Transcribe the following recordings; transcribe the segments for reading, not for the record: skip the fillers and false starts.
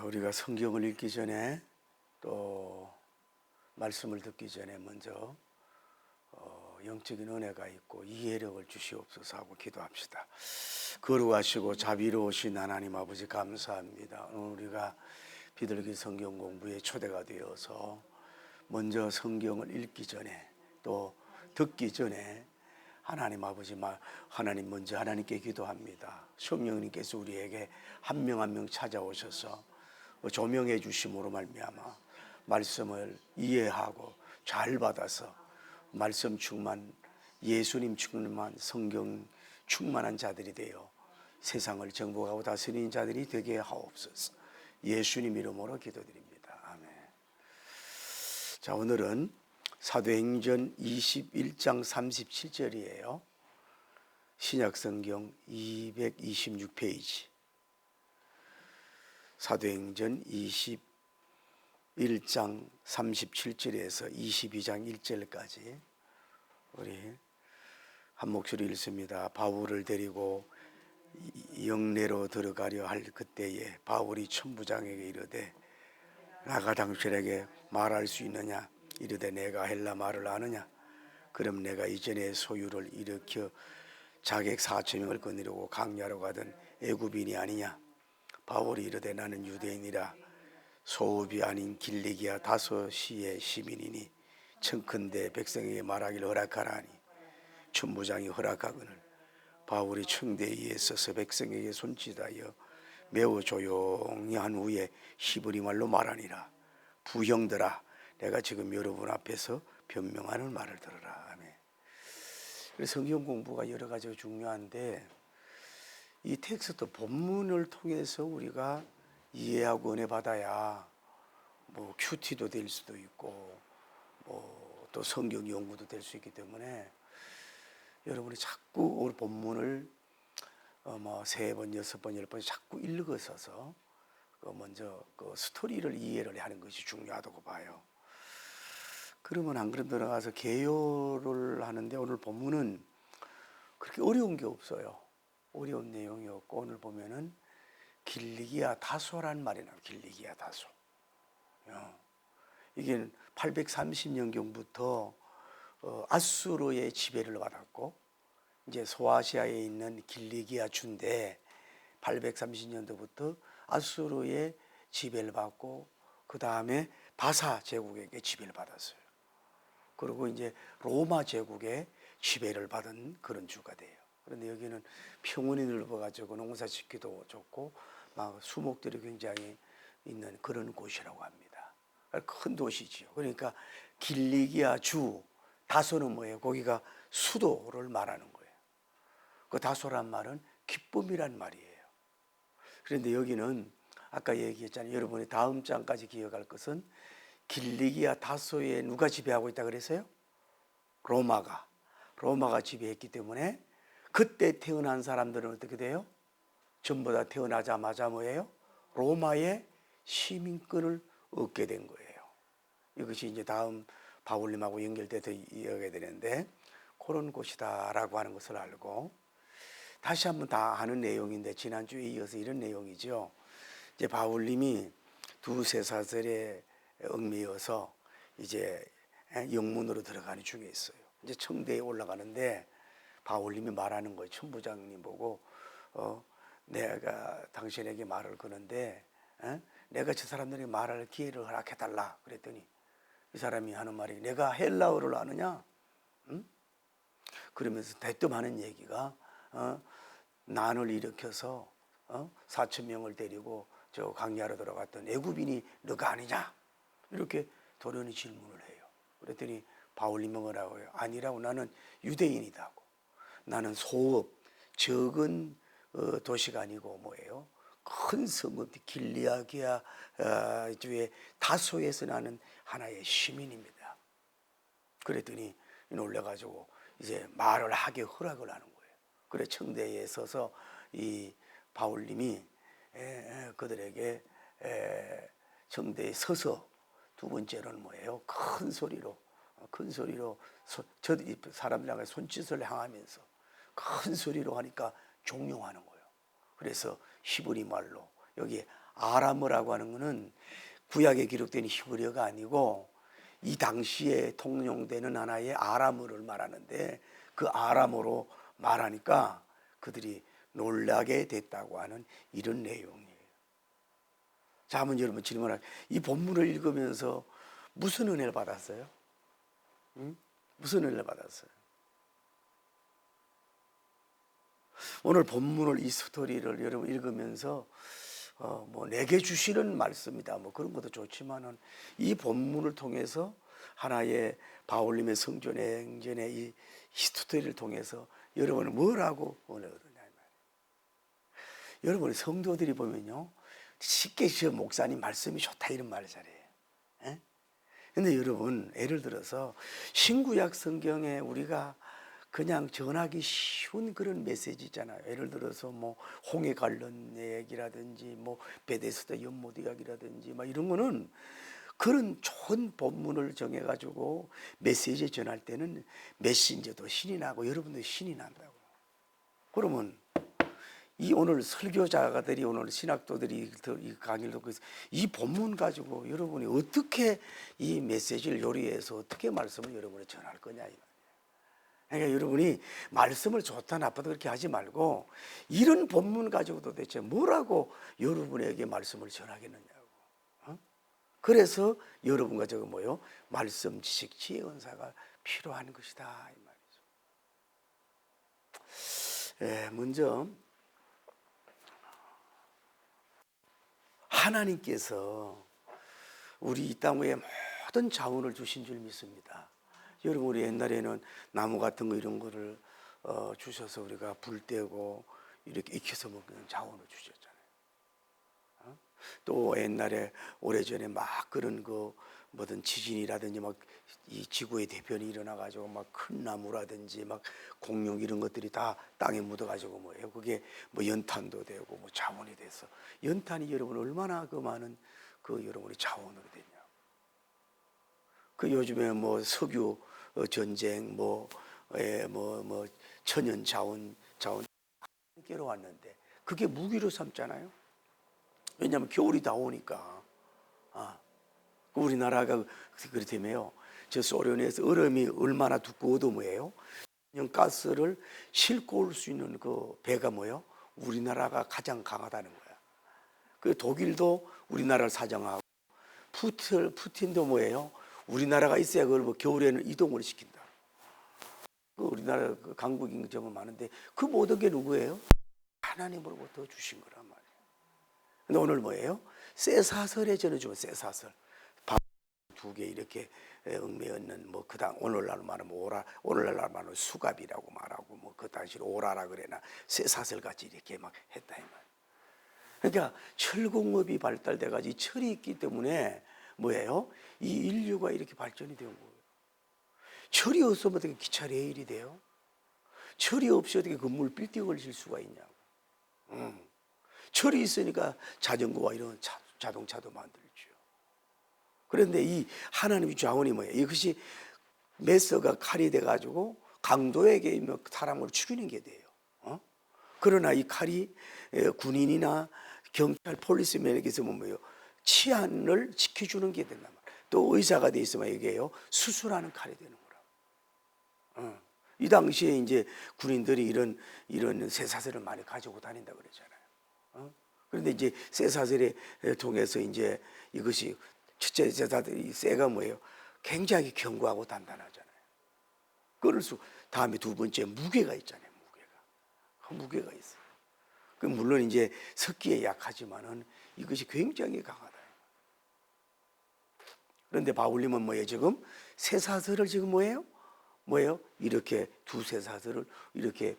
우리가 성경을 읽기 전에 또 말씀을 듣기 전에 먼저 영적인 은혜가 있고 이해력을 주시옵소서 하고 기도합시다. 거룩하시고 자비로우신 하나님 아버지 감사합니다. 오늘 우리가 비둘기 성경 공부에 초대가 되어서 먼저 성경을 읽기 전에 또 듣기 전에 하나님 아버지 하나님 먼저 하나님께 기도합니다. 성령님께서 우리에게 한 명 한 명 찾아오셔서 조명해 주심으로 말미암아 말씀을 이해하고 잘 받아서 말씀 충만, 예수님 충만, 성경 충만한 자들이 되어 세상을 정복하고 다스리는 자들이 되게 하옵소서. 예수님 이름으로 기도드립니다. 아멘. 자, 오늘은 사도행전 21장 37절이에요. 신약성경 226페이지. 사도행전 21장 37절에서 22장 1절까지 우리 한 목소리 읽습니다. 바울을 데리고 영내로 들어가려 할 그때에 바울이 천부장에게 이르되 나가 당신에게 말할 수 있느냐? 이르되 내가 헬라 말을 아느냐? 그럼 내가 이전에 소유를 일으켜 자객 4,000명을 거느리고 강야로 가던 애굽인이 아니냐? 바울이 이르되 나는 유대인이라 소읍이 아닌 길리기아 다소시의 시민이니 청컨대 백성에게 말하기를 허락하라 하니 천부장이 허락하거늘 바울이 청대위에 서서 백성에게 손짓하여 매우 조용히 한 후에 히브리 말로 말하니라. 부형들아, 내가 지금 여러분 앞에서 변명하는 말을 들으라. 아멘. 성경 공부가 여러 가지가 중요한데 이 텍스트 본문을 통해서 우리가 이해하고 은혜 받아야 뭐 큐티도 될 수도 있고 뭐 또 성경 연구도 될 수 있기 때문에 여러분이 자꾸 오늘 본문을 뭐 3번, 6번, 10번 자꾸 읽어서서 먼저 그 스토리를 이해를 하는 것이 중요하다고 봐요. 그러면 안 그럼 들어가서 개요를 하는데 오늘 본문은 그렇게 어려운 게 없어요. 어려운 내용이 없고 오늘 보면은 길리기아 다소란 말이 나와요. 길리기아 다소. 이게 830년경부터 아수르의 지배를 받았고 이제 소아시아에 있는 길리기아 주인데 830년도부터 아수르의 지배를 받고 그 다음에 바사 제국에게 지배를 받았어요. 그리고 이제 로마 제국의 지배를 받은 그런 주가 돼요. 그런데 여기는 평원이 넓어가지고 농사 짓기도 좋고 막 수목들이 굉장히 있는 그런 곳이라고 합니다. 큰 도시지요. 그러니까 길리기아 주 다소는 뭐예요? 거기가 수도를 말하는 거예요. 그 다소란 말은 기쁨이란 말이에요. 그런데 여기는 아까 얘기했잖아요. 여러분이 다음 장까지 기억할 것은 길리기아 다소에 누가 지배하고 있다 그랬어요? 로마가 지배했기 때문에 그때 태어난 사람들은 어떻게 돼요? 전부 다 태어나자마자 뭐예요? 로마의 시민권을 얻게 된 거예요. 이것이 이제 다음 바울님하고 연결돼서 이어가게 되는데 그런 곳이다라고 하는 것을 알고 다시 한번 다 아는 내용인데 지난주에 이어서 이런 내용이죠. 이제 바울님이 두세 사설에 얽매여서 이제 영문으로 들어가는 중에 있어요. 이제 청대에 올라가는데 바울님이 말하는 거예요. 천부장님 보고 내가 당신에게 말을 거는데 내가 저 사람들에게 말할 기회를 허락해달라 그랬더니 이 사람이 하는 말이 내가 헬라어를 아느냐? 응? 그러면서 대뜸 하는 얘기가 난을 일으켜서 4,000명을 데리고 저 강야로 들어갔던 애굽인이 너가 아니냐? 이렇게 도련히 질문을 해요. 그랬더니 바울님은 뭐라고 해요? 아니라고 나는 유대인이다고. 나는 소읍 적은 도시가 아니고 뭐예요? 큰 성읍 길리기아 주의 다소에서 나는 하나의 시민입니다. 그랬더니 놀래가지고 이제 말을 하게 허락을 하는 거예요. 그래 청대에 서서 이 바울님이 그들에게 청대에 서서 두 번째로는 뭐예요? 큰 소리로 저 사람들에게 손짓을 향하면서 큰 소리로 하니까 종용하는 거예요. 그래서 히브리 말로 여기 아람어라고 하는 것은 구약에 기록된 히브리어가 아니고 이 당시에 통용되는 하나의 아람어를 말하는데 그 아람어로 말하니까 그들이 놀라게 됐다고 하는 이런 내용이에요. 자, 한번 여러분 질문할게요. 이 본문을 읽으면서 무슨 은혜를 받았어요? 응? 무슨 은혜를 받았어요? 오늘 본문을 이 스토리를 여러분 읽으면서 뭐 내게 주시는 말씀이다 뭐 그런 것도 좋지만은 이 본문을 통해서 하나의 바울님의 성전 행전의 이 스토리를 통해서 여러분은 뭐라고 오늘 얻었냐 이 말이에요. 여러분 성도들이 보면요 쉽게 저 목사님 말씀이 좋다 이런 말을 잘해요. 예? 근데 여러분 예를 들어서 신구약 성경에 우리가 그냥 전하기 쉬운 그런 메시지잖아요. 예를 들어서 뭐 홍해 관련 얘기라든지 뭐 베데스다 연못 이야기라든지 막 이런 거는 그런 좋은 본문을 정해가지고 메시지 전할 때는 메신저도 신이 나고 여러분도 신이 난다고. 그러면 이 오늘 설교자들이 오늘 신학도들이 이 강의를 듣고 있어요. 이 본문 가지고 여러분이 어떻게 이 메시지를 요리해서 어떻게 말씀을 여러분이 전할 거냐. 그러니까 여러분이 말씀을 좋다 나쁘다 그렇게 하지 말고 이런 본문 가지고 도대체 뭐라고 여러분에게 말씀을 전하겠느냐고. 그래서 여러분과 저거 뭐요? 말씀, 지식, 지혜, 은사가 필요한 것이다 이 말이죠. 예, 먼저 하나님께서 우리 이 땅 위에 모든 자원을 주신 줄 믿습니다. 여러분 우리 옛날에는 나무 같은 거 이런 거를 주셔서 우리가 불 떼고 이렇게 익혀서 먹는 자원을 주셨잖아요. 또 옛날에 오래전에 막 그런 거 뭐든 지진이라든지 막 이 지구의 대변이 일어나 가지고 막 큰 나무라든지 막 공룡 이런 것들이 다 땅에 묻어 가지고 뭐예요? 그게 뭐 연탄도 되고 뭐 자원이 돼서 연탄이 여러분 얼마나 그 많은 그 여러분의 자원으로 되냐. 그 요즘에 뭐 석유 전쟁 뭐 천연 자원 깨러 왔는데 그게 무기로 삼잖아요. 왜냐하면 겨울이 다 오니까. 우리나라가 그렇다며요. 저 소련에서 얼음이 얼마나 두꺼워도 뭐예요? 가스를 싣고 올 수 있는 그 배가 뭐예요? 우리나라가 가장 강하다는 거야. 그 독일도 우리나라를 사정하고 푸틴도 뭐예요? 우리나라가 있어야 그걸 뭐 겨울에는 이동을 시킨다. 그 우리나라 그 강국인 점은 많은데 그 모든 게 누구예요? 하나님으로부터 주신 거란 말이에요. 근데 오늘 뭐예요? 쇠사슬에 전해주면 쇠사슬. 두 개 이렇게 얽매였는 뭐 그당 오늘날 말하면 오늘날 말하면 수갑이라고 말하고 뭐 그 당시 오라라 그래나 쇠사슬 같이 이렇게 막 했다 이 말. 그러니까 철공업이 발달돼 가지고 철이 있기 때문에 뭐예요? 이 인류가 이렇게 발전이 된 거예요. 철이 없으면 어떻게 기차 레일이 돼요? 철이 없이 어떻게 건물 빌딩을 질 수가 있냐고. 철이 있으니까 자전거와 이런 자동차도 만들죠. 그런데 이 하나님의 자원이 뭐예요? 이것이 메서가 칼이 돼가지고 강도에게 사람을 죽이는 게 돼요. 그러나 이 칼이 군인이나 경찰 폴리스맨에게 있으면 뭐예요? 치안을 지켜주는 게 된단 말이에요. 또 의사가 돼 있으면 이게요 수술하는 칼이 되는 거라고. 이 당시에 이제 군인들이 이런 쇠사슬을 많이 가지고 다닌다 그러잖아요. 그런데 이제 쇠사슬에 통해서 이제 이것이 첫째 쇠사슬이 쇠가 뭐예요? 굉장히 견고하고 단단하잖아요. 다음에 두 번째 무게가 있잖아요. 무게가 있어요. 그 물론 이제 석기에 약하지만은 이것이 굉장히 강하다. 그런데 바울님은 뭐예요? 지금 쇠사슬을 지금 뭐예요? 이렇게 두 쇠사슬을 이렇게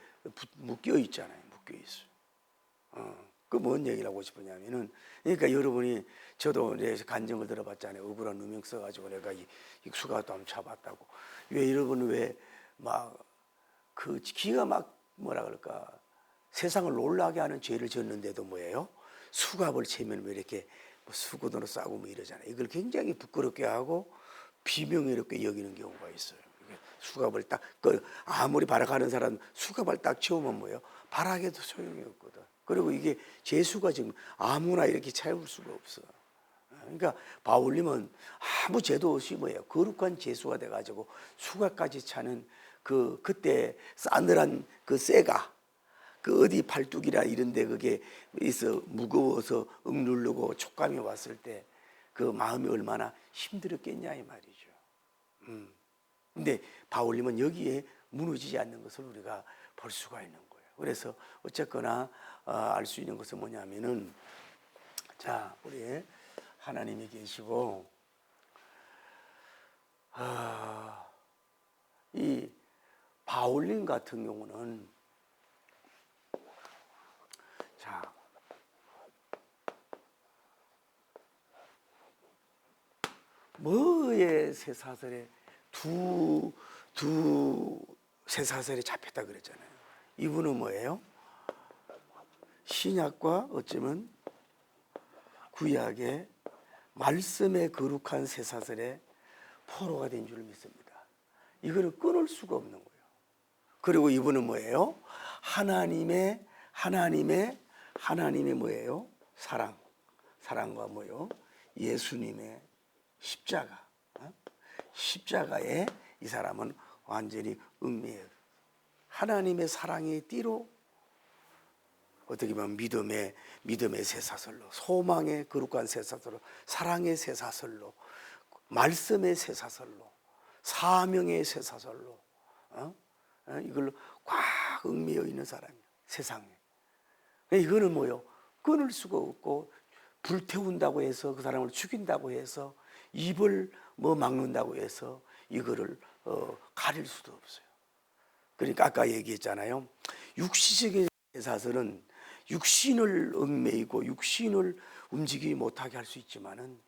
묶여 있잖아요. 묶여 있어요. 그 뭔 얘기를 하고 싶으냐면은 그러니까 여러분이 저도 이제 간증을 들어봤잖아요. 억울한 누명 써가지고 내가 이 수갑도 한번 잡았다고. 왜 여러분 왜 막 그 기가 막 뭐라 그럴까 세상을 놀라게 하는 죄를 졌는데도 뭐예요? 수갑을 채면 왜 이렇게 뭐 수고돈으로 싸고 뭐 이러잖아요. 이걸 굉장히 부끄럽게 하고 비명스럽게 여기는 경우가 있어요. 수갑을 딱 아무리 발악하는 사람 수갑을 딱 채우면 뭐예요? 발악해도 소용이 없거든. 그리고 이게 재수가 지금 아무나 이렇게 채울 수가 없어. 그러니까 바울님은 아무 죄도 없이 뭐예요? 거룩한 재수가 돼가지고 수가까지 차는 그때 싸늘한 그 쇠가 그 어디 팔뚝이라 이런데 그게 있어 무거워서 억누르고 촉감이 왔을 때 그 마음이 얼마나 힘들었겠냐 이 말이죠. 근데 바울님은 여기에 무너지지 않는 것을 우리가 볼 수가 있는 거예요. 그래서 어쨌거나 알 수 있는 것은 뭐냐면은 자 우리 하나님이 계시고 이 바울님 같은 경우는 자 뭐의 쇠사슬에 두 쇠사슬에 잡혔다 그랬잖아요. 이분은 뭐예요? 신약과 어쩌면 구약의 말씀의 거룩한 쇠사슬에 포로가 된 줄 믿습니다. 이거는 끊을 수가 없는 거예요. 그리고 이분은 뭐예요? 하나님의 뭐예요? 사랑과 뭐예요? 예수님의 십자가에 이 사람은 완전히 얽매여 하나님의 사랑의 띠로 어떻게 보면 믿음의 쇠사슬로, 소망의 거룩한 쇠사슬로, 사랑의 쇠사슬로, 말씀의 쇠사슬로, 사명의 쇠사슬로 이걸로 꽉 얽매여 있는 사람이에요. 세상에. 이거는 뭐요? 끊을 수가 없고 불태운다고 해서 그 사람을 죽인다고 해서 입을 막는다고 해서 이거를 가릴 수도 없어요. 그러니까 아까 얘기했잖아요. 육시적인 쇠사슬은 육신을 얽매이고 육신을 움직이지 못하게 할 수 있지만은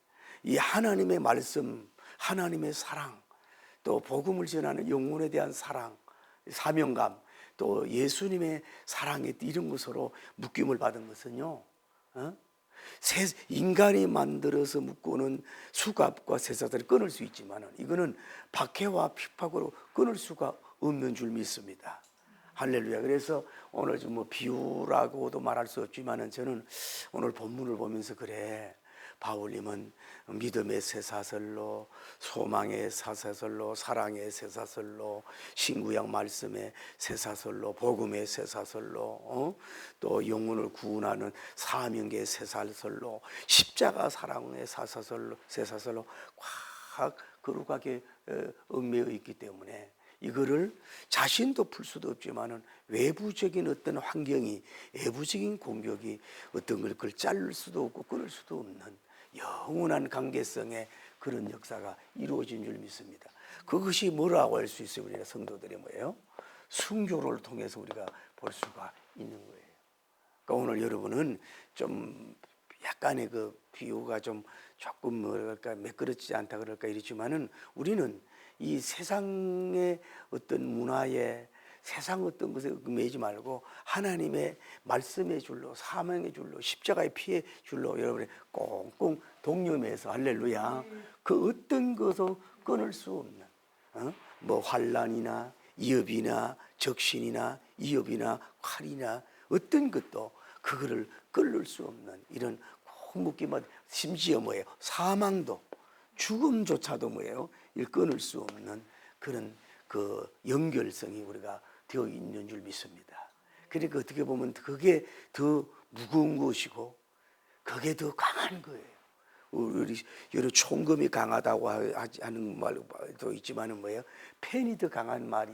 이 하나님의 말씀, 하나님의 사랑, 또 복음을 전하는 영혼에 대한 사랑, 사명감, 또 예수님의 사랑에 이런 것으로 묶임을 받은 것은요. 인간이 만들어서 묶고는 수갑과 쇠사슬을 끊을 수 있지만 이거는 박해와 핍박으로 끊을 수가 없는 줄 믿습니다. 할렐루야. 그래서 오늘 좀 비유라고도 말할 수 없지만은 저는 오늘 본문을 보면서 그래. 바울님은 믿음의 쇠사슬로, 소망의 쇠사슬로, 사랑의 쇠사슬로, 신구약 말씀의 쇠사슬로, 복음의 쇠사슬로, 또 영혼을 구원하는 사명의 쇠사슬로, 십자가 사랑의 쇠사슬로 꽉 거룩하게 얽매여 있기 때문에 이거를 자신도 풀 수도 없지만은 외부적인 어떤 환경이, 외부적인 공격이 어떤 걸 그걸 자를 수도 없고 끊을 수도 없는 영원한 관계성의 그런 역사가 이루어진 줄 믿습니다. 그것이 뭐라고 할 수 있어요? 우리가 성도들이 뭐예요? 순교를 통해서 우리가 볼 수가 있는 거예요. 그러니까 오늘 여러분은 좀 약간의 그 비유가 좀 조금 뭐랄까 매끄럽지 않다 그럴까 이러지만은 우리는 이 세상의 어떤 문화에 세상 어떤 것에 매이지 말고 하나님의 말씀의 줄로, 사명의 줄로, 십자가의 피의 줄로 여러분이 꽁꽁 동념해서 할렐루야. 그 어떤 것을 끊을 수 없는 뭐 환난이나 이업이나 적신이나 이업이나 칼이나 어떤 것도 그거를 끊을 수 없는 이런 꼭 묶기만 심지어 뭐예요? 사망도 죽음조차도 뭐예요? 이를 끊을 수 없는 그런 그 연결성이 우리가 되어 있는 줄 믿습니다. 그러니까 어떻게 보면 그게 더 무거운 것이고 그게 더 강한 거예요. 우리 여러 총검이 강하다고 하는 말도 있지만은 뭐예요? 펜이 더 강한 말이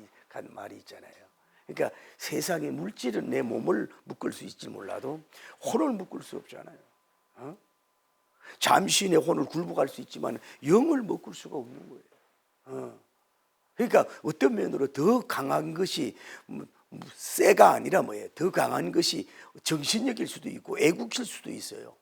있잖아요. 그러니까 세상의 물질은 내 몸을 묶을 수 있지 몰라도 혼을 묶을 수 없잖아요. 잠시 내 혼을 굴복할 수 있지만 영을 묶을 수가 없는 거예요. 그러니까 어떤 면으로 더 강한 것이 쇠가 아니라 뭐예요? 더 강한 것이 정신력일 수도 있고 애국일 수도 있어요.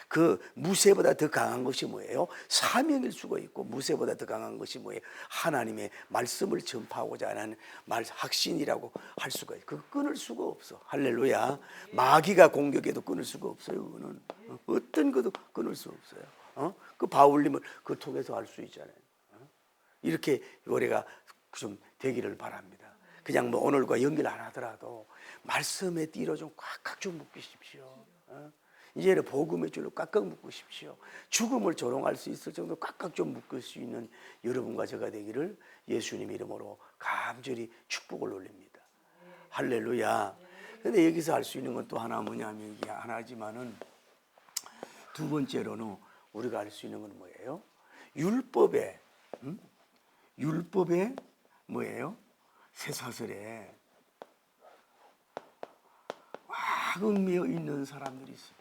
그 무쇠보다 더 강한 것이 뭐예요? 사명일 수가 있고 무쇠보다 더 강한 것이 뭐예요? 하나님의 말씀을 전파하고자 하는 확신이라고 할 수가 있어요. 그거 끊을 수가 없어. 할렐루야. 마귀가 공격해도 끊을 수가 없어요. 그거는 어떤 것도 끊을 수 없어요. 그 바울님을 그 통해서 할 수 있잖아요. 이렇게 우리가 좀 되기를 바랍니다. 그냥 뭐 오늘과 연결 안 하더라도 말씀의 띠로 좀 꽉꽉 좀 묶으십시오. 이제는 복음의 줄로 꽉꽉 묶으십시오. 죽음을 조롱할 수 있을 정도 꽉꽉 좀 묶을 수 있는 여러분과 제가 되기를 예수님 이름으로 간절히 축복을 올립니다. 할렐루야. 근데 여기서 할 수 있는 건 또 하나 뭐냐면, 이게 하나지만은 두 번째로는 우리가 할 수 있는 건 뭐예요? 율법에 뭐예요? 쇠사슬에 와금며 있는 사람들이 있어요.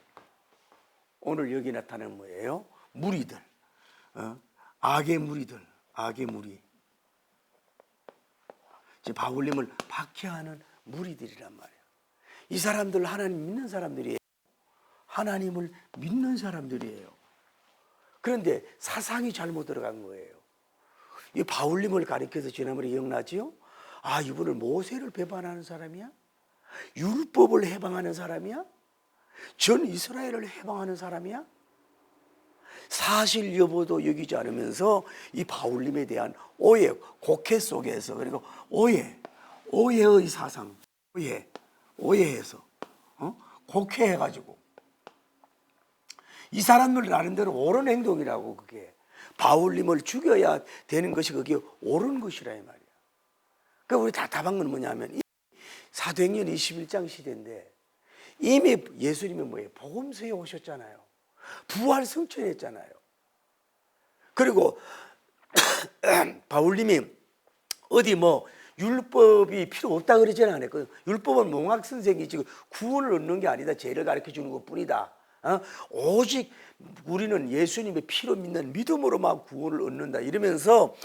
오늘 여기 나타나는 뭐예요? 무리들, 악의 무리들, 악의 무리. 이제 바울님을 박해하는 무리들이란 말이에요. 이 사람들 하나님 믿는 사람들이에요. 하나님을 믿는 사람들이에요. 그런데 사상이 잘못 들어간 거예요. 이 바울님을 가리켜서 지난번에 기억나지요? 아, 이분을 모세를 배반하는 사람이야? 율법을 해방하는 사람이야? 전 이스라엘을 해방하는 사람이야? 사실 여부도 여기지 않으면서 이 바울님에 대한 오해, 곡해 속에서, 그리고 오해의 사상, 오해해서 곡해해가지고 이 사람들 나름대로 옳은 행동이라고, 그게 바울님을 죽여야 되는 것이 그게 옳은 것이라 이 말이야. 그러니까 우리 답답한 건 뭐냐면, 사도행전 21장 시대인데 이미 예수님이 뭐예요? 복음서에 오셨잖아요. 부활 승천했잖아요. 그리고 바울님이 어디 뭐 율법이 필요 없다 그러지는 않았거든. 율법은 몽학 선생이 지금 구원을 얻는 게 아니다, 죄를 가르쳐 주는 것뿐이다. 오직 우리는 예수님의 피로 믿는 믿음으로만 구원을 얻는다 이러면서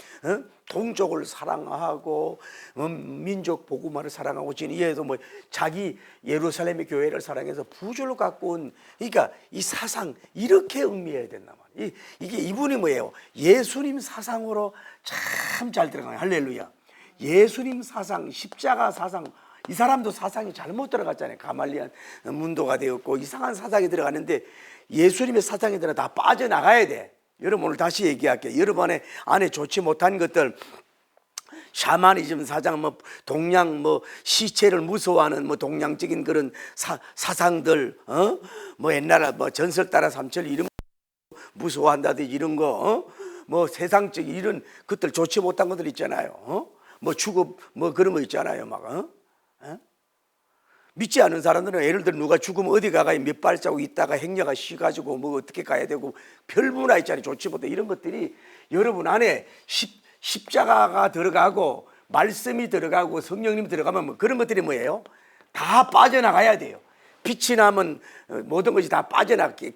동족을 사랑하고 민족 복음화를 사랑하고, 지금 이에도 뭐 자기 예루살렘의 교회를 사랑해서 부조를 갖고 온, 그러니까 이 사상 이렇게 음미해야 된단 말이에요. 이게 이분이 뭐예요? 예수님 사상으로 참 잘 들어가요. 할렐루야. 예수님 사상, 십자가 사상, 이 사람도 사상이 잘못 들어갔잖아요. 가말리안 문도가 되었고 이상한 사상이 들어가는데 예수님의 사상에 들어 다 빠져나가야 돼. 여러분 오늘 다시 얘기할게요. 여러분 안에 좋지 못한 것들, 샤머니즘 사상, 뭐 동양, 뭐 시체를 무서워하는 뭐 동양적인 그런 사상들, 뭐 옛날에 뭐 전설 따라 삼천 이런 무서워한다든지 이런 거, 뭐 세상적인 이런 것들, 좋지 못한 것들 있잖아요. 뭐 죽음 뭐 그런 거 있잖아요. 막 믿지 않는 사람들은 예를 들어 누가 죽으면 어디 가가 몇 발자국 있다가 행여가 쉬가지고 뭐 어떻게 가야 되고 별문화 있잖아요. 좋지 못해 이런 것들이 여러분 안에 십자가가 들어가고 말씀이 들어가고 성령님이 들어가면 뭐 그런 것들이 뭐예요? 다 빠져나가야 돼요. 빛이 나면 모든 것이 다 빠져나가게,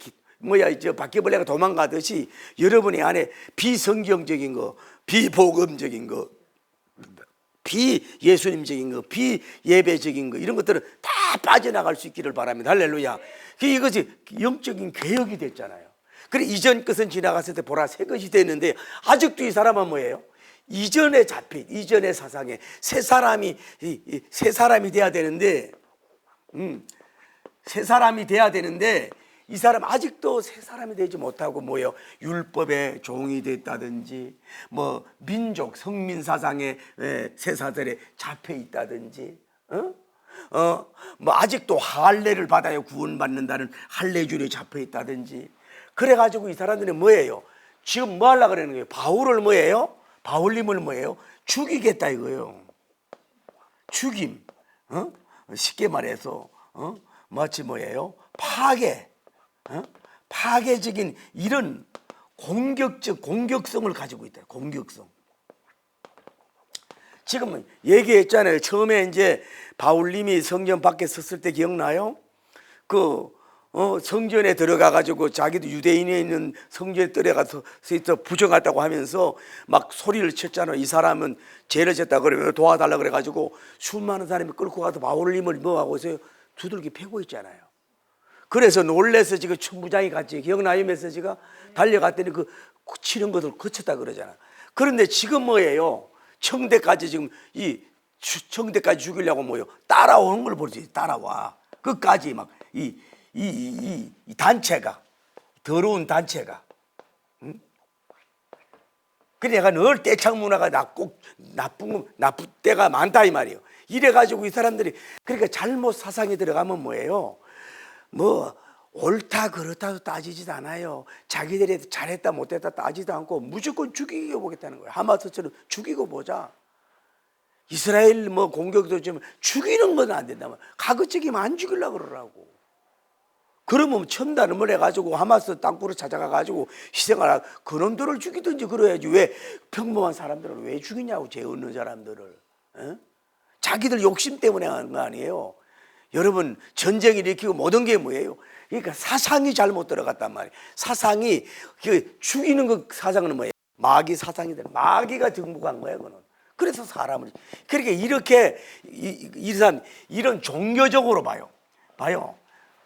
바퀴벌레가 도망가듯이 여러분이 안에 비성경적인 거, 비복음적인 거, 비예수님적인 거, 비예배적인 거, 이런 것들은 다 빠져나갈 수 있기를 바랍니다. 할렐루야. 이것이 영적인 개혁이 됐잖아요. 그래 이전 것은 지나갔을 때 보라 새 것이 됐는데, 아직도 이 사람은 뭐예요? 이전에 잡힌, 이전의 사상에 새 사람이 돼야 되는데, 새 사람이 돼야 되는데 이 사람 아직도 새 사람이 되지 못하고 뭐예요? 율법의 종이 됐다든지, 뭐 민족 성민 사상의 세사들에 잡혀 있다든지, 뭐 아직도 할례를 받아야 구원받는다는 할례줄에 잡혀 있다든지. 그래가지고 이 사람들은 뭐예요? 지금 뭐 하려고 그러는 거예요? 바울을 뭐예요? 바울님을 뭐예요? 죽이겠다 이거예요. 죽임. 쉽게 말해서 마치 뭐예요? 파괴적인 이런 공격성을 가지고 있다. 공격성. 지금 얘기했잖아요. 처음에 이제 바울님이 성전 밖에 섰을 때 기억나요? 성전에 들어가 가지고 자기도 유대인에 있는 성전에 들어가서 부정하다고 하면서 막 소리를 쳤잖아요. 이 사람은 죄를 졌다 그러면 도와달라 그래 가지고 수많은 사람이 끌고 가서 바울님을 뭐하고 있어요? 두들기 패고 있잖아요. 그래서 놀래서 지금 천부장이 같이, 기억나요? 메시지가 달려갔더니 그 치는 것을 거쳤다 그러잖아. 그런데 지금 뭐예요? 청대까지 지금 청대까지 죽이려고 뭐요? 따라오는 걸 보지. 따라와. 끝까지 막 이 단체가, 더러운 단체가. 그래 내가 늘 떼창 문화가 나쁜 때가 많다 이 말이에요. 이래가지고 이 사람들이 그러니까 잘못 사상이 들어가면 뭐예요? 뭐 옳다 그렇다도 따지지도 않아요. 자기들이 잘했다 못했다 따지도 않고 무조건 죽이고 보겠다는 거예요. 하마스처럼 죽이고 보자. 이스라엘 뭐 공격도 좀 죽이는 건 안 된다면 가급적이면 안 죽이려고 그러라고. 그러면 첨단을 해가지고 하마스 땅굴을 찾아가가지고 희생하라. 그놈들을 죽이든지 그래야지. 왜 평범한 사람들을 왜 죽이냐고. 죄 없는 사람들을. 에? 자기들 욕심 때문에 하는 거 아니에요. 여러분 전쟁을 일으키고 모든 게 뭐예요? 그러니까 사상이 잘못 들어갔단 말이에요. 사상이 죽이는 그 사상은 뭐예요? 마귀 사상이들. 마귀가 정복한 거예요. 그는. 그래서 사람을 그러니까 이렇게 이런 종교적으로 봐요.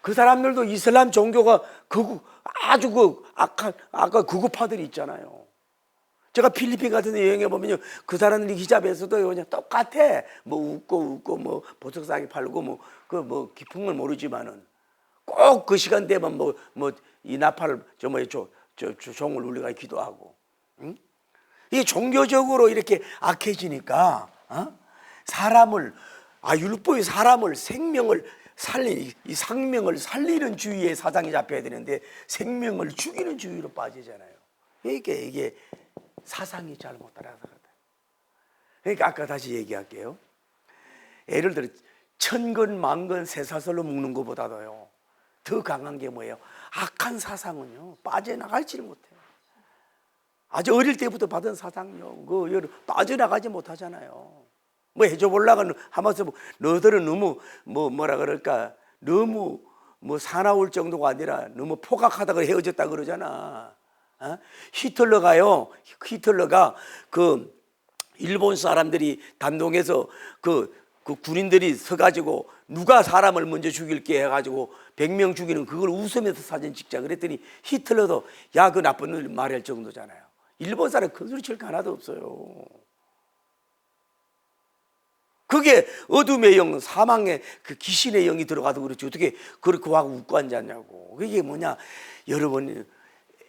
그 사람들도 이슬람 종교가 아주 악한 아까 극우파들이 있잖아요. 제가 필리핀 같은 데 여행해 보면요, 그 사람들이 히잡에서도 그냥 똑같아. 뭐 웃고 뭐 보석 싸게 팔고 뭐 깊은 건 모르지만은 꼭 그 시간 되면 이 나팔을 종을 울리가 기도하고. 응? 이게 종교적으로 이렇게 악해지니까 사람을 율법이 사람을 생명을 이 생명을 살리는 주의에 사상이 잡혀야 되는데 생명을 죽이는 주의로 빠지잖아요. 이게 사상이 잘못 따라가다. 그러니까 아까 다시 얘기할게요. 예를 들어 천건 만건 쇠사슬로 묶는 것보다도요 더 강한 게 뭐예요? 악한 사상은요 빠져나갈지를 못해요. 아주 어릴 때부터 받은 사상요 빠져나가지 못하잖아요. 뭐 해줘 보려고 하면서 너들은 너무 너무 사나울 정도가 아니라 너무 포각하다가 헤어졌다 그러잖아. 히틀러가 그 일본 사람들이 단동에서 그 군인들이 서가지고 누가 사람을 먼저 죽일게 해가지고 100명 죽이는 그걸 웃으면서 사진 찍자 그랬더니 히틀러도 야 그 나쁜 놈 말할 정도잖아요. 일본 사람 큰 소리 칠 거 하나도 없어요. 그게 어둠의 영, 사망의 그 귀신의 영이 들어가도 그렇지 어떻게 그렇게 하고 웃고 앉았냐고. 그게 뭐냐, 여러분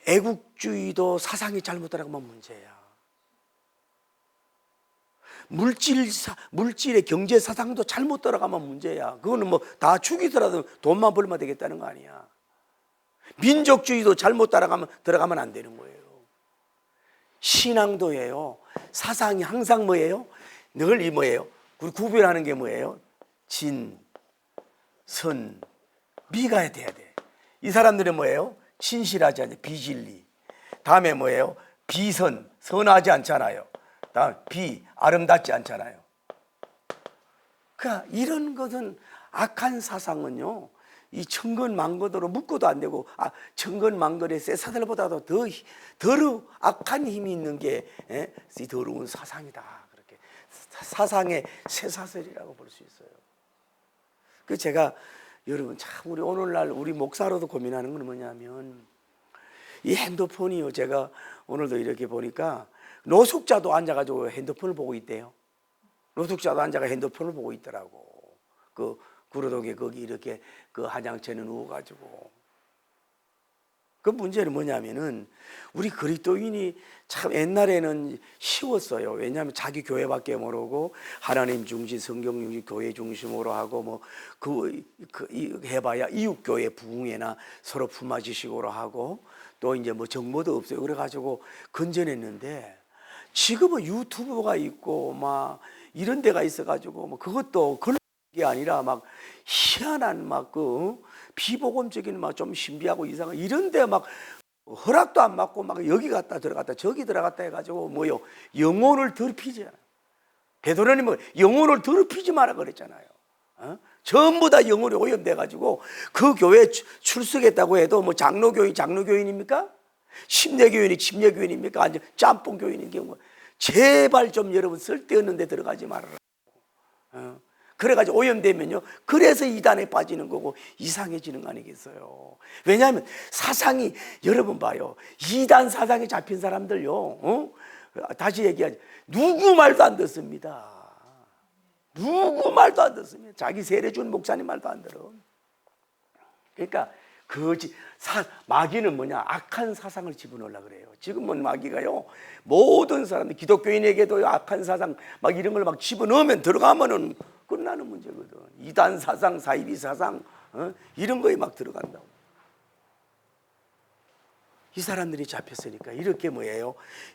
애국주의도 사상이 잘못 따라가면 문제야. 물질의 경제 사상도 잘못 따라가면 문제야. 그거는 뭐 다 죽이더라도 돈만 벌면 되겠다는 거 아니야. 민족주의도 잘못 들어가면 안 되는 거예요. 신앙도예요. 사상이 항상 뭐예요? 늘 이 뭐예요? 우리 구별하는 게 뭐예요? 진, 선, 미가 돼야 돼. 이 사람들은 뭐예요? 진실하지 않아요. 비진리. 다음에 뭐예요? 비선, 선하지 않잖아요. 다음 비, 아름답지 않잖아요. 그러니까 이런 것은 악한 사상은요. 이 천건만건으로 묶어도 안 되고 천건만건의 쇠사슬보다도 더 악한 힘이 있는 게 이 더러운 사상이다. 그렇게 사상의 쇠사슬이라고 볼 수 있어요. 그 제가 여러분 참 우리 오늘날 우리 목사로도 고민하는 건 뭐냐면 이 핸드폰이요. 제가 오늘도 이렇게 보니까 노숙자도 앉아가지고 핸드폰을 보고 있대요. 노숙자도 앉아가 핸드폰을 보고 있더라고. 그 구로독에 거기 이렇게 그 한양채는 누워가지고. 그 문제는 뭐냐면은 우리 그리스도인이 참 옛날에는 쉬웠어요. 왜냐하면 자기 교회밖에 모르고 하나님 중심, 성경 중심, 교회 중심으로 하고 뭐 해봐야 이웃 교회 부흥회나 서로 품앗이식으로 하고 또 이제 뭐 정보도 없어요. 그래가지고 건전했는데 지금은 유튜브가 있고 막 이런 데가 있어가지고 뭐 그것도 그런 게 아니라 막 희한한 막 비복음적인 막 좀 신비하고 이상한 이런 데 막 허락도 안 받고 막 여기 갔다 들어갔다 저기 들어갔다 해가지고 뭐요 영혼을 더럽히잖아요. 베드로님은 영혼을 더럽히지 마라 그랬잖아요. 전부 다 영혼이 오염돼가지고 그 교회에 출석했다고 해도 뭐 장로교인입니까? 침례교인입니까? 아니 짬뽕 교인인 경우 제발 좀 여러분 쓸데없는 데 들어가지 말아라. 그래가지고 오염되면요 그래서 이단에 빠지는 거고 이상해지는 거 아니겠어요. 왜냐하면 사상이 여러분 봐요. 이단 사상에 잡힌 사람들요 다시 얘기하지 누구 말도 안 듣습니다. 누구 말도 안 듣습니다. 자기 세례 준 목사님 말도 안 들어. 그러니까 마귀는 뭐냐 악한 사상을 집어넣으려고 그래요. 지금은 마귀가요 모든 사람들 기독교인에게도 악한 사상 막 이런 걸 막 집어넣으면 들어가면은 문제거든. 이단 사상, 사이비 사상, 이런 거에 막 들어간다고. 이 사람들이 잡혔으니까 이렇게 뭐예요?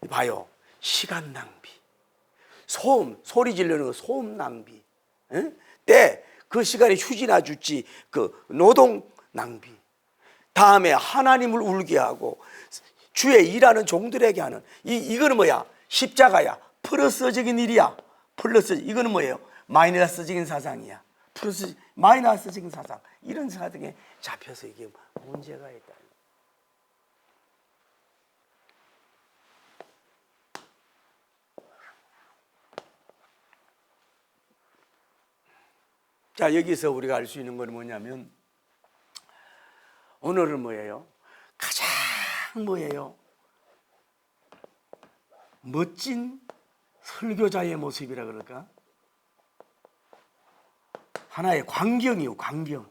봐요. 시간 낭비, 소음, 소리 지르는 거 소음 낭비, 때 그 시간에 휴지나 줬지 그 노동 낭비. 다음에 하나님을 울게 하고 주의 일하는 종들에게 하는 이거는 뭐야? 십자가야. 플러스적인 일이야. 플러스 이거는 뭐예요? 마이너스적인 사상이야. 플러스 마이너스적인 사상. 이런 사상에 잡혀서 이게 문제가 있다. 자, 여기서 우리가 알 수 있는 건 뭐냐면 오늘은 뭐예요? 가장 뭐예요? 멋진 설교자의 모습이라 그럴까? 하나의 광경이요, 광경.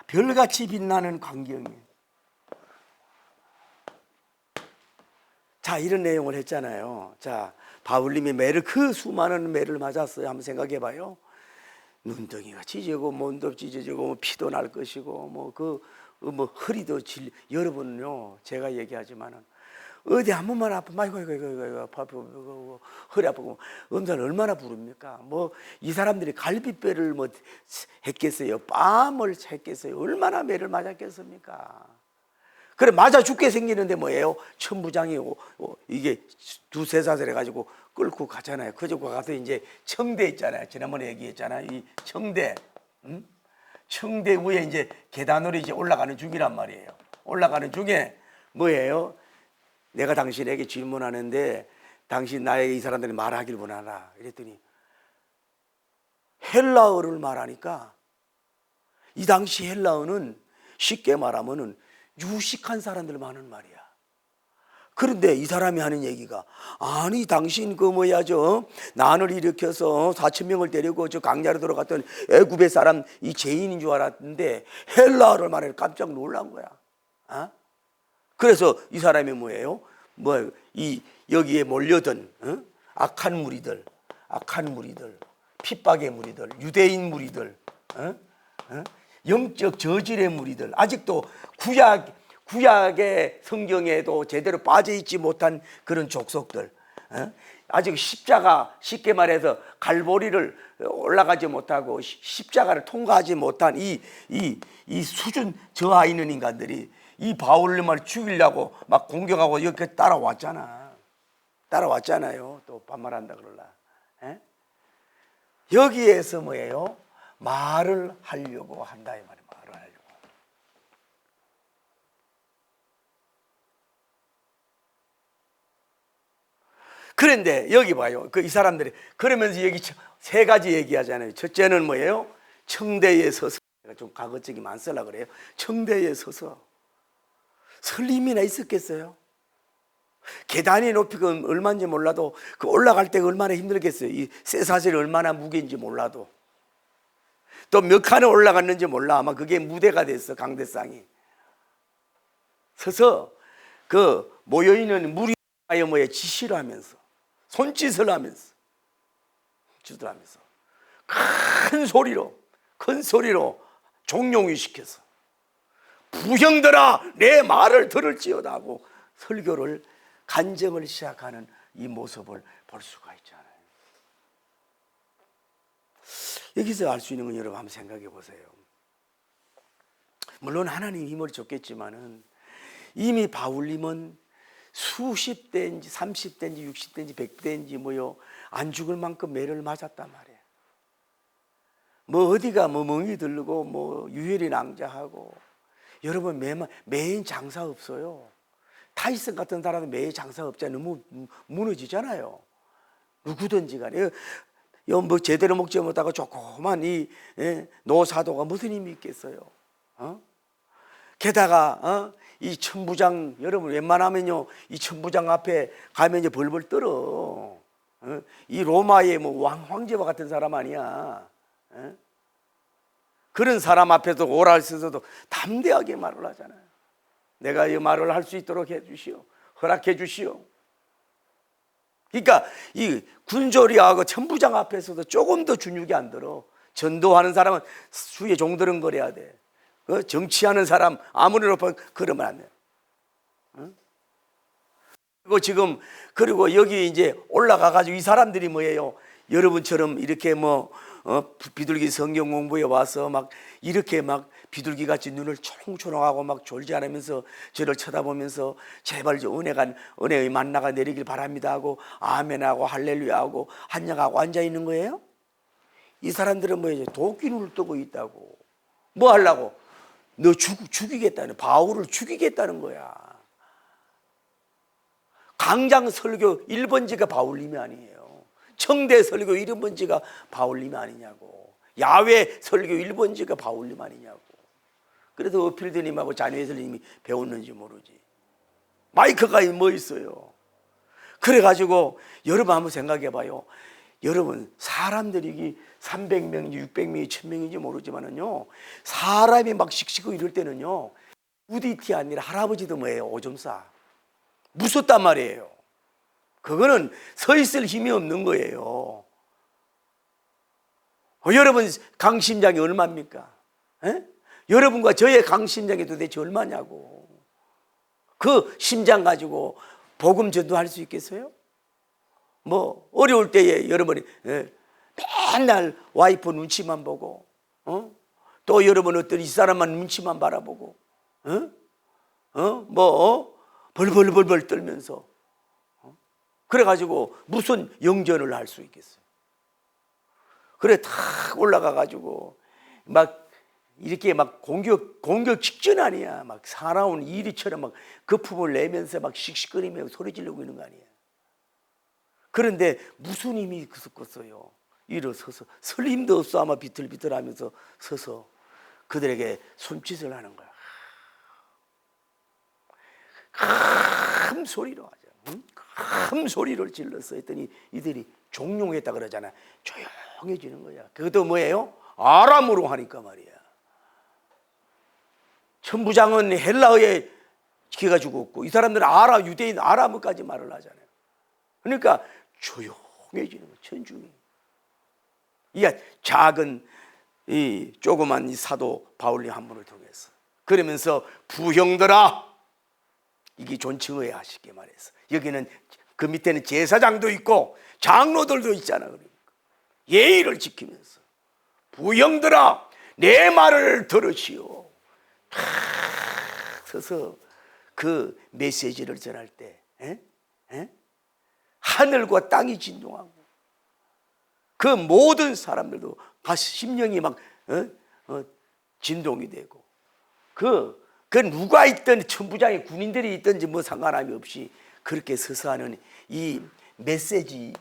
별같이 빛나는 광경이에요. 자, 이런 내용을 했잖아요. 자, 바울님이 매를, 그 수많은 매를 맞았어요. 한번 생각해 봐요. 눈덩이가 찢어지고 몸도 찢어지고 뭐 피도 날 것이고 뭐 허리도 여러분요, 제가 얘기하지만은 어디 한 번만 아프면 아이고 허리 아프고 음산 얼마나 부릅니까? 뭐 이 사람들이 갈비뼈를 뭐 했겠어요? 뺨을 했겠어요? 얼마나 매를 맞았겠습니까? 그래 맞아 죽게 생기는데 뭐예요? 천부장이 이게 두세 사슬 해가지고 끌고 가잖아요. 그저고 가서 이제 청대 있잖아요. 지난번에 얘기했잖아요. 이 청대, 청대 위에 이제 계단으로 이제 올라가는 중이란 말이에요. 올라가는 중에 뭐예요? 내가 당신에게 질문하는데 당신 나에게 이 사람들이 말하길 원하라. 이랬더니 헬라어를 말하니까 이 당시 헬라어는 쉽게 말하면은 유식한 사람들 많은 말이야. 그런데 이 사람이 하는 얘기가 아니 당신 그 뭐야 저 난을 일으켜서 4,000명을 데리고 저 강야로 들어갔던 애굽의 사람 이 죄인인 줄 알았는데 헬라어를 말해 깜짝 놀란 거야. 그래서 이 사람이 뭐예요? 이 여기에 몰려든 악한 무리들, 핍박의 무리들, 유대인 무리들, 영적 저질의 무리들, 아직도 구약의 성경에도 제대로 빠져있지 못한 그런 족속들, 아직 십자가, 쉽게 말해서 갈보리를 올라가지 못하고 십자가를 통과하지 못한 이 수준 저하 있는 인간들이 이 바울님을 죽이려고 막 공격하고 이렇게 따라왔잖아요. 또 반말한다 그러라. 여기에서 뭐예요? 말을 하려고 한다 이 말이에요. 말을 하려고. 그런데 여기 봐요. 이 사람들이 그러면서 여기 세 가지 얘기하잖아요. 첫째는 뭐예요? 청대에 서서. 좀 과거적이 안 쓰려고 그래요. 청대에 서서. 설림이나 있었겠어요? 계단의 높이가 얼마인지 몰라도 그 올라갈 때가 얼마나 힘들겠어요. 이 쇠사슬이 얼마나 무게인지 몰라도. 또 몇 칸을 올라갔는지 몰라. 아마 그게 무대가 됐어. 강대상이 서서 그 모여있는 무리하여 뭐에 지시를 하면서 손짓을 하면서 큰 소리로 종용이 시켜서 부형들아 내 말을 들을지어다 하고 설교를 간증을 시작하는 이 모습을 볼 수가 있잖아요. 여기서 알 수 있는 건 여러분 한번 생각해 보세요. 물론 하나님 힘을 줬겠지만은 이미 바울님은 수십 대인지 30대인지 60대인지 100대인지 뭐요 안 죽을 만큼 매를 맞았단 말이에요. 뭐 어디가 뭐 멍이 들고 뭐 유혈이 낭자하고 여러분 매인 장사 없어요. 타이슨 같은 사람은 매일 장사 없잖아요. 너무 무너지잖아요. 누구든지 간에 뭐 제대로 먹지 못하고 조그만 이 노사도가 무슨 힘이 있겠어요? 게다가 이 천부장 여러분 웬만하면요 이 천부장 앞에 가면 이제 벌벌 떨어. 이 로마의 뭐 황제와 같은 사람 아니야. 그런 사람 앞에서 오랄 서서도 담대하게 말을 하잖아요. 내가 이 말을 할 수 있도록 해 주시오. 허락해 주시오. 그러니까 이 군조리하고 천부장 앞에서도 조금 더 준육이 안 들어. 전도하는 사람은 수에 종드렁거려야 돼. 정치하는 사람 아무리 높아 그러면 안 돼. 그리고 여기 이제 올라가 가지고 이 사람들이 뭐예요? 여러분처럼 이렇게 비둘기 성경 공부에 와서 막 이렇게 막 비둘기 같이 눈을 초롱초롱하고 막 졸지 않으면서 저를 쳐다보면서 제발 은혜의 만나가 내리길 바랍니다 하고 아멘하고 할렐루야 하고 한양하고 앉아 있는 거예요? 이 사람들은 뭐예요? 도끼 눈을 뜨고 있다고. 뭐 하려고? 너 죽이겠다는, 바울을 죽이겠다는 거야. 강장 설교 1번지가 바울님이 아니에요. 청대 설교 1번지가 바울님이 아니냐고. 야외 설교 1번지가 바울님 아니냐고. 그래도 어필드님하고 잔회설님이 배웠는지 모르지. 마이크가 뭐 있어요. 그래가지고 여러분 한번 생각해 봐요. 여러분 사람들이 300명인지 600명인지 1000명인지 모르지만은요, 사람이 막 씩씩하고 이럴 때는요, 우디티 아니라 할아버지도 뭐예요? 오줌 싸. 무섭단 말이에요. 그거는 서 있을 힘이 없는 거예요. 여러분 강심장이 얼마입니까? 에? 여러분과 저의 강심장이 도대체 얼마냐고. 그 심장 가지고 복음 전도할 수 있겠어요? 뭐 어려울 때에 여러분이 맨날 와이프 눈치만 보고, 또 여러분 어떤 이 사람만 눈치만 바라보고, 벌벌벌벌 떨면서, 그래가지고 무슨 영전을 할 수 있겠어요? 그래 탁 올라가가지고 막 이렇게 막 공격 직전 아니야. 막 사나운 이리처럼 막 거품을 내면서 막 씩씩거리며 소리 지르고 있는 거 아니야. 그런데 무슨 힘이 있었겠어요? 일어서서 설 힘도 없어 아마 비틀비틀하면서 서서 그들에게 손짓을 하는 거야. 큰 소리로 하자. 큰 소리를 질렀어 했더니 이들이 종용했다 그러잖아. 조용해지는 거야. 그것도 뭐예요? 아람으로 하니까 말이야. 천부장은 헬라어에 기가 죽었고 이 사람들은 유대인 아람어까지 말을 하잖아요. 그러니까 조용해지는 거야. 천중이. 이 작은 이 조그만 이 사도 바울님 한 분을 통해서 그러면서 부형들아, 이게 존칭어야 하시게 말해서 여기는 그 밑에는 제사장도 있고 장로들도 있잖아. 그러니까 예의를 지키면서 부형들아 내 말을 들으시오. 탁 서서 그 메시지를 전할 때 하늘과 땅이 진동하고 그 모든 사람들도 심령이 막 진동이 되고 그 누가 있든 천부장이 군인들이 있든지 뭐 상관함이 없이 그렇게 서서 하는 이 메시지의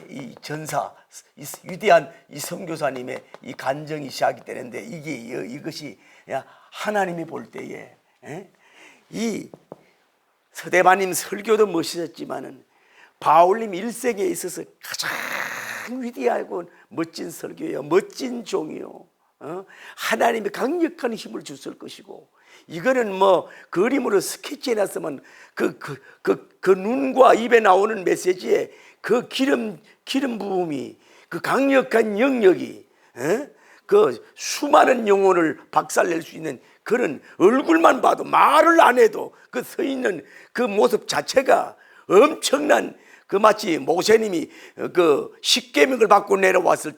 이 전사, 이 위대한 이 선교사님의 이 간정이 시작이 되는데 이것이 하나님이 볼 때에 이 서대반님 설교도 멋있었지만은 바울님 일생에 있어서 가장 위대하고 멋진 설교예요. 멋진 종이요. 하나님이 강력한 힘을 줬을 것이고 이거는 뭐 그림으로 스케치해놨으면 그 눈과 입에 나오는 메시지에 그 기름 부음이 그 강력한 영역이 그 수많은 영혼을 박살낼 수 있는 그런 얼굴만 봐도 말을 안 해도 그 서 있는 그 모습 자체가 엄청난 그 마치 모세님이 그 십계명을 받고 내려왔을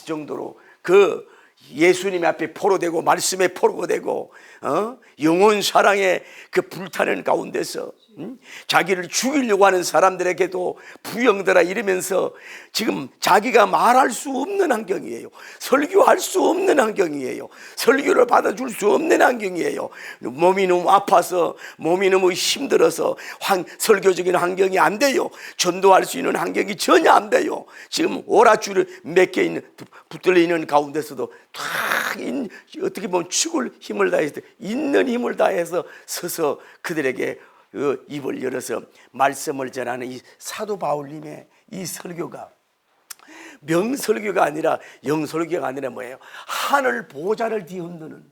정도로 그 예수님 앞에 포로되고 말씀에 포로되고 영혼 사랑의 그 불타는 가운데서 자기를 죽이려고 하는 사람들에게도 부형들아 이러면서 지금 자기가 말할 수 없는 환경이에요. 설교할 수 없는 환경이에요. 설교를 받아줄 수 없는 환경이에요. 몸이 너무 아파서 몸이 너무 힘들어서 설교적인 환경이 안 돼요. 전도할 수 있는 환경이 전혀 안 돼요. 지금 오라줄을 몇 개 붙들려 있는 가운데서도 어떻게 보면 죽을 힘을 다해서 있는 힘을 다해서 서서 그들에게 입을 열어서 말씀을 전하는 이 사도 바울님의 이 설교가 명설교가 아니라 영설교가 아니라 뭐예요? 하늘 보좌를 뒤흔드는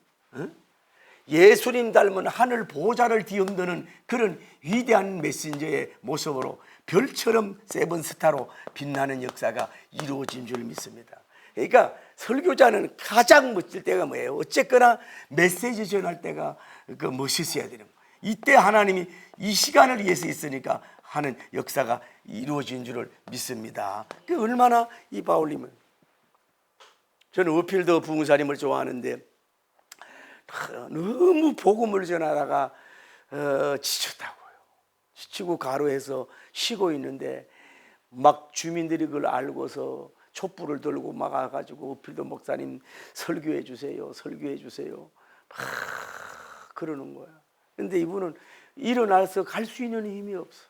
예수님 닮은 하늘 보좌를 뒤흔드는 그런 위대한 메신저의 모습으로 별처럼 세븐스타로 빛나는 역사가 이루어진 줄 믿습니다. 그러니까 설교자는 가장 멋질 때가 뭐예요? 어쨌거나 메시지 전할 때가 멋있어야 되는 거예요. 이때 하나님이 이 시간을 위해서 있으니까 하는 역사가 이루어진 줄을 믿습니다. 그 얼마나 이 바울님은, 저는 어필더 부흥사님을 좋아하는데 너무 복음을 전하다가 지쳤다고요. 지치고 가로해서 쉬고 있는데 막 주민들이 그걸 알고서 촛불을 들고 막 와가지고 어필더 목사님 설교해 주세요, 설교해 주세요, 막 그러는 거야. 근데 이분은 일어나서 갈 수 있는 힘이 없어.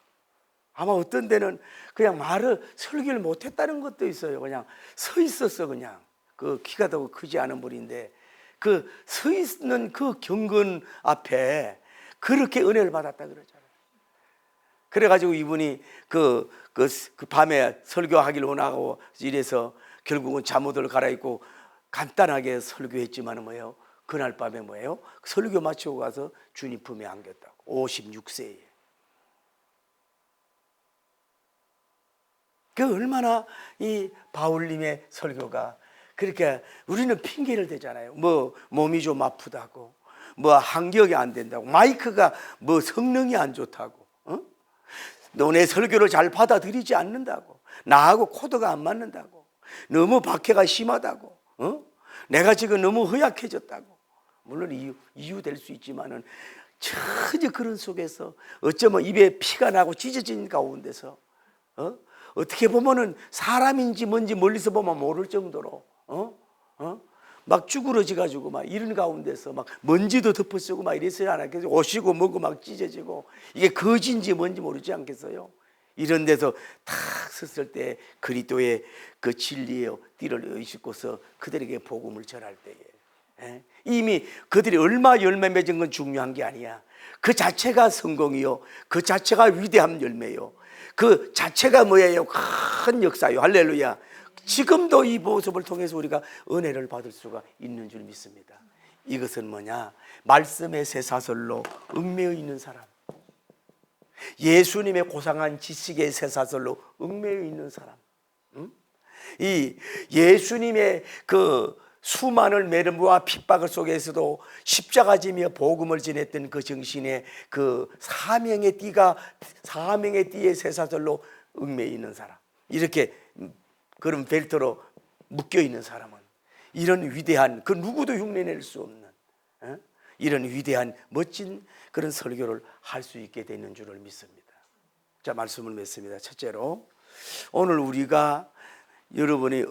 아마 어떤 데는 그냥 말을 설교를 못했다는 것도 있어요. 그냥 서 있었어. 그냥 그 키가 더 크지 않은 분인데 그 서 있는 그 경건 앞에 그렇게 은혜를 받았다 그러잖아요. 그래가지고 이분이 그 밤에 설교하기를 원하고 이래서 결국은 잠옷을 갈아입고 간단하게 설교했지만 뭐예요? 그날 밤에 뭐예요? 설교 마치고 가서 주님 품에 안겼다고. 56세에. 그 얼마나 이 바울님의 설교가 그렇게, 우리는 핑계를 대잖아요. 뭐 몸이 좀 아프다고, 뭐 한격이 안 된다고, 마이크가 뭐 성능이 안 좋다고, 너네 설교를 잘 받아들이지 않는다고, 나하고 코드가 안 맞는다고, 너무 박해가 심하다고, 내가 지금 너무 허약해졌다고. 물론 이유 될 수 있지만은 전혀 그런 속에서 어쩌면 입에 피가 나고 찢어진 가운데서 어떻게 보면은 사람인지 뭔지 멀리서 보면 모를 정도로 막 쭈그러져 가지고 막 이런 가운데서 막 먼지도 덮어쓰고 막 이랬어야 않았겠어요? 오시고 뭐고 막 찢어지고 이게 거진지 뭔지 모르지 않겠어요? 이런 데서 탁 섰을 때 그리스도의 그 진리의 띠를 의식고서 그들에게 복음을 전할 때에 이미 그들이 얼마 열매 맺은 건 중요한 게 아니야. 그 자체가 성공이요, 그 자체가 위대한 열매요, 그 자체가 뭐예요? 큰 역사요. 할렐루야. 지금도 이 모습을 통해서 우리가 은혜를 받을 수가 있는 줄 믿습니다. 이것은 뭐냐? 말씀의 쇠사슬로 얽매여 있는 사람, 예수님의 고상한 지식의 쇠사슬로 얽매여 있는 사람, 이 예수님의 그 수많은 매름과 핍박을 속에서도 십자가 지며 복음을 전했던 그 정신의 그 사명의 띠의 쇠사슬로 얽매여 있는 사람, 이렇게 그런 벨트로 묶여 있는 사람은 이런 위대한, 그 누구도 흉내낼 수 없는 이런 위대한 멋진 그런 설교를 할 수 있게 되는 줄을 믿습니다. 자, 말씀을 맺습니다. 첫째로, 오늘 우리가 여러분이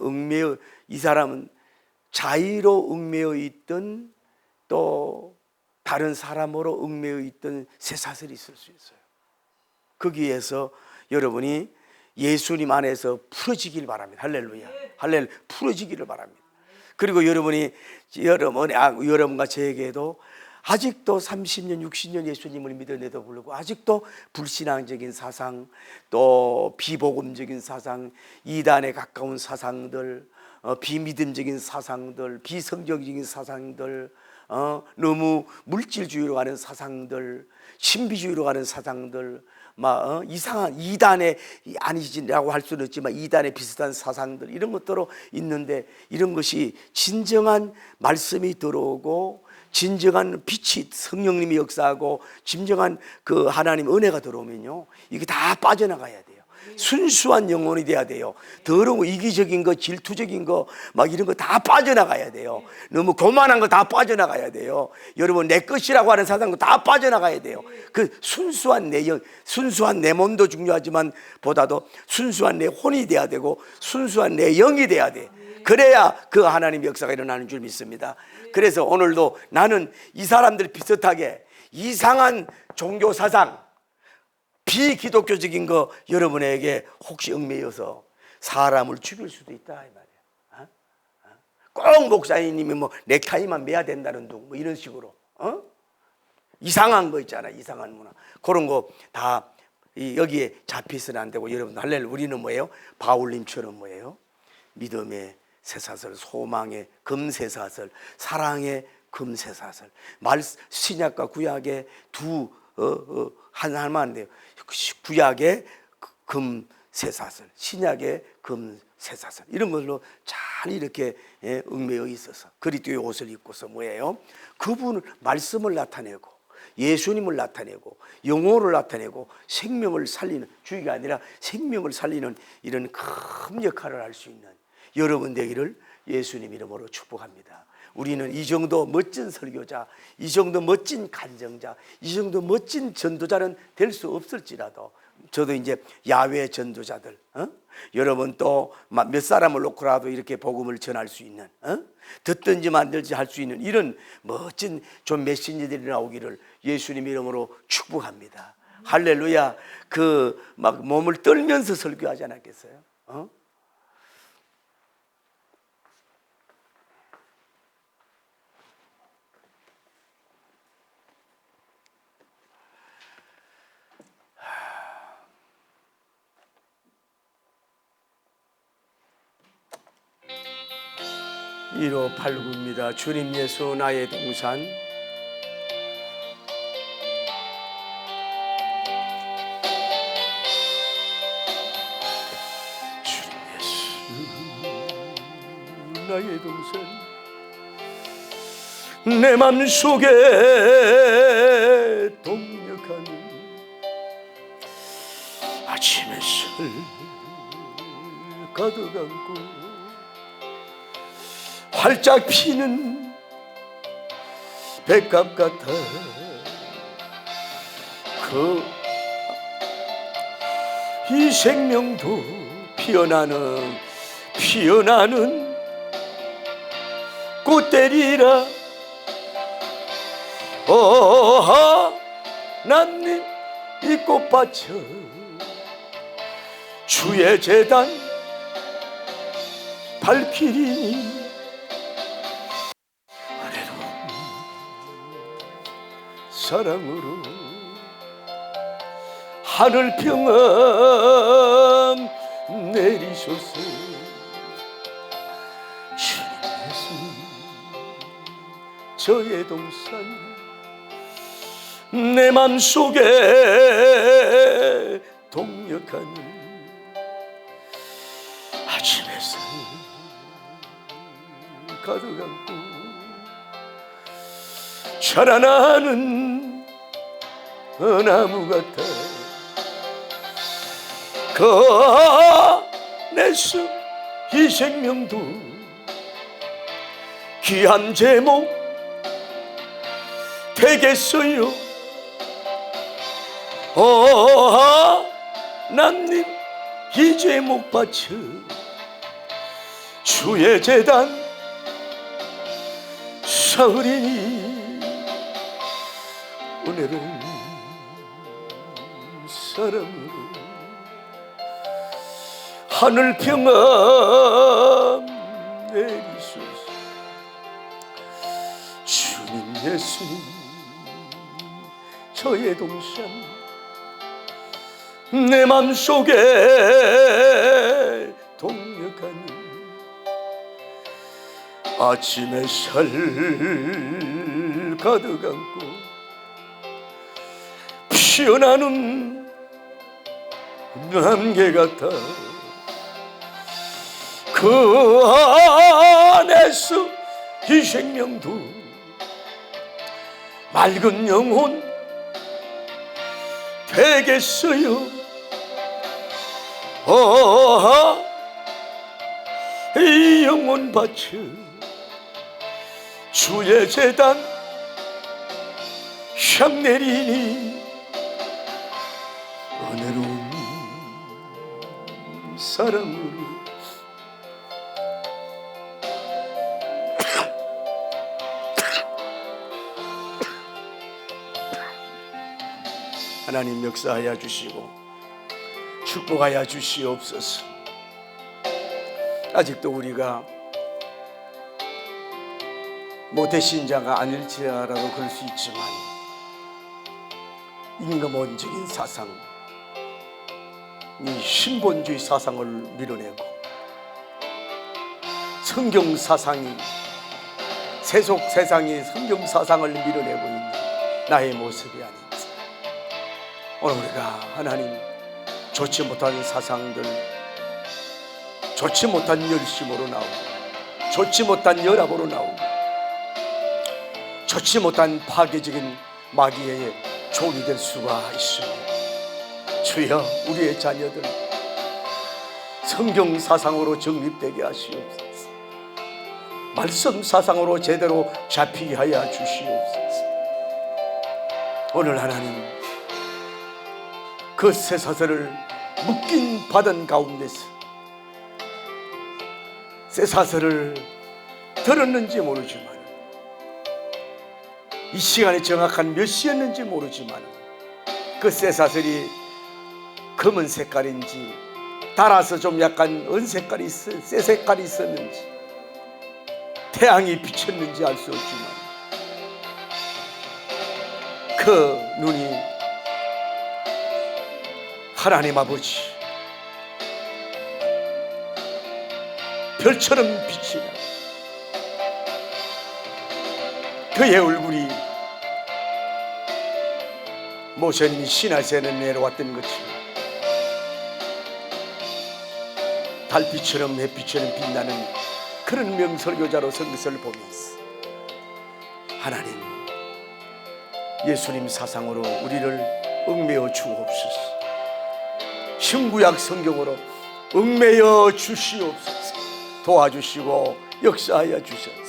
이 사람은 자의로 얽매여 있던, 또 다른 사람으로 얽매여 있던 쇠사슬이 있을 수 있어요. 거기에서 여러분이 예수님 안에서 풀어지길 바랍니다. 할렐루야. 할렐루야. 풀어지기를 바랍니다. 그리고 여러분과 저에게도 아직도 30년, 60년 예수님을 믿어내도 불구하고 아직도 불신앙적인 사상, 또 비복음적인 사상, 이단에 가까운 사상들, 비믿음적인 사상들, 비성경적인 사상들, 너무 물질주의로 가는 사상들, 신비주의로 가는 사상들, 이상한 이단에 아니지라고 할 수는 없지만 이단에 비슷한 사상들, 이런 것들로 있는데, 이런 것이 진정한 말씀이 들어오고 진정한 빛이 성령님이 역사하고 진정한 그 하나님 은혜가 들어오면요, 이게 다 빠져나가야 돼요. 순수한 영혼이 돼야 돼요. 더러운 거, 이기적인 거, 질투적인 거, 막 이런 거 다 빠져나가야 돼요. 너무 교만한 거 다 빠져나가야 돼요. 여러분, 내 것이라고 하는 사상도 다 빠져나가야 돼요. 그 순수한 내 영, 순수한 내 몸도 중요하지만 보다도 순수한 내 혼이 돼야 되고 순수한 내 영이 돼야 돼. 그래야 그 하나님의 역사가 일어나는 줄 믿습니다. 그래서 오늘도 나는 이 사람들 비슷하게 이상한 종교 사상, 비기독교적인 거 여러분에게 혹시 얽매여서 사람을 죽일 수도 있다 이 말이야. 꼭 목사님이 뭐 넥타이만 매야 된다는 둥, 뭐 이런 식으로 이상한 거 있잖아, 이상한 문화, 그런 거 다 여기에 잡히서는 안 되고, 여러분 할렐루야, 우리는 뭐예요? 바울님처럼 뭐예요? 믿음의 쇠사슬, 소망의 금쇠사슬, 사랑의 금세사슬. 신약과 구약의 하나만 돼요. 구약의 금세사슬, 신약의 금세사슬, 이런 걸로 잘 이렇게 얽매여 있어서 그리스도의 옷을 입고서 뭐예요? 그분을 말씀을 나타내고 예수님을 나타내고 영혼을 나타내고 생명을 살리는, 주의가 아니라 생명을 살리는 이런 큰 역할을 할 수 있는 여러분 되기를 예수님 이름으로 축복합니다. 우리는 이 정도 멋진 설교자, 이 정도 멋진 간정자, 이 정도 멋진 전도자는 될 수 없을지라도, 저도 이제 야외 전도자들, 여러분 또 몇 사람을 놓고라도 이렇게 복음을 전할 수 있는, 듣든지 만들지 할 수 있는 이런 멋진 좀 메신저들이 나오기를 예수님 이름으로 축복합니다. 할렐루야. 막 몸을 떨면서 설교하지 않았겠어요? (1589입니다) 주님 예수 나의 동산. 주님 예수 나의 동산, 내 맘속에 동력하는 아침 햇살 가득 안고 활짝 피는 백합 같아 이 생명도 피어나는 꽃대리라. 하나님 이 꽃밭은 주의 제단 발길이니 사랑으로 하늘 평안 내리소서. 주님 예수 저의 동산, 내 맘속에 동력하는 아침 햇살 가득 안고 자라나는 나무 같아 그 안에서 이 생명도 귀한 제목 되겠어요. 하나님 이 제목 바쳐 주의 제단 사흘이니 오늘은 사랑으로 하늘 평안 내리소서. 주님 예수님 저의 동산, 내 맘속에 동력하는 아침 햇살 가득 안고 피어나는 안개 같아 그 안에서 이 생명도 맑은 영혼 되겠어요. 이 영혼 바쳐 주의 제단 향 내리니 은혜로운 사랑으로 하나님 역사하여 주시고 축복하여 주시옵소서. 아직도 우리가 모태신자가 아닐지라도 그럴 수 있지만 임금원적인 사상, 이 신본주의 사상을 밀어내고 성경 사상이 세속 세상이 성경 사상을 밀어내고 있는 나의 모습이 아닌지. 오늘 우리가 하나님 좋지 못한 사상들, 좋지 못한 열심으로 나오고, 좋지 못한 열압으로 나오고, 좋지 못한 파괴적인 마귀의 종이 될 수가 있습니다. 주여, 우리의 자녀들 성경 사상으로 정립되게 하시옵소서. 말씀 사상으로 제대로 잡히게 하여 주시옵소서. 오늘 하나님 그 쇠사슬을 묶인 바다 가운데서 쇠사슬을 들었는지 모르지만, 이 시간이 정확한 몇 시였는지 모르지만, 그 쇠사슬이 검은 색깔인지 달아서 좀 약간 은색깔이 쇠 색깔이 있었는지 태양이 비쳤는지 알 수 없지만, 그 눈이 하나님 아버지 별처럼 빛이 나고, 그의 얼굴이 모세님이 시내산에 내려왔던 것처럼 달빛처럼 햇빛처럼 빛나는 그런 명설교자로 선 것을 보면서, 하나님 예수님 사상으로 우리를 얽매여 주옵소서. 신구약 성경으로 얽매여 주시옵소서. 도와주시고 역사하여 주셔서